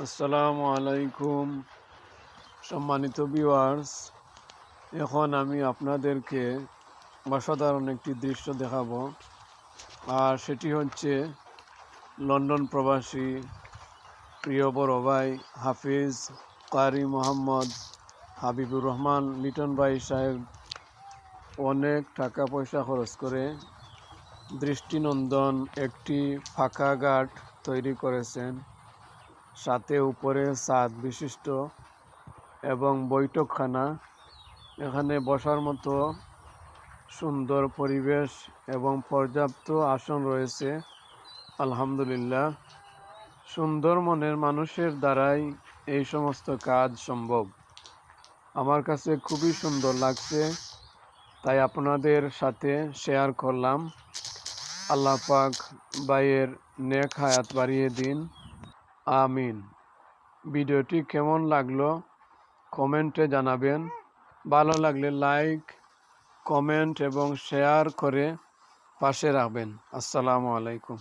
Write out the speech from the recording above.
আসসালামু আলাইকুম সম্মানিত ভিউয়ার্স। এখন আমি আপনাদেরকে অসাধারণ একটি দৃশ্য দেখাবো, আর সেটি হচ্ছে লন্ডন প্রবাসী প্রিয় বড় ভাই হাফিজ কারি মোহাম্মদ হাবিবুর রহমান লিটন ভাই সাহেব অনেক টাকা পয়সা খরচ করে দৃষ্টিনন্দন একটি ফাঁকা ঘাট তৈরি করেছেন, সাথে উপরে ছাদ বিশিষ্ট এবং বৈঠকখানা। এখানে বসার মতো সুন্দর পরিবেশ এবং পর্যাপ্ত আসন রয়েছে। আলহামদুলিল্লাহ, সুন্দর মনের মানুষের দ্বারাই এই সমস্ত কাজ সম্ভব। আমার কাছে খুবই সুন্দর লাগছে, তাই আপনাদের সাথে শেয়ার করলাম। আল্লাহ পাক ভাইয়ের নেক হায়াত বাড়িয়ে দিন, আমিন। ভিডিওটি কেমন লাগলো কমেন্টে জানাবেন। ভালো লাগলে লাইক, কমেন্ট এবং শেয়ার করে পাশে রাখবেন। আসসালামু আলাইকুম।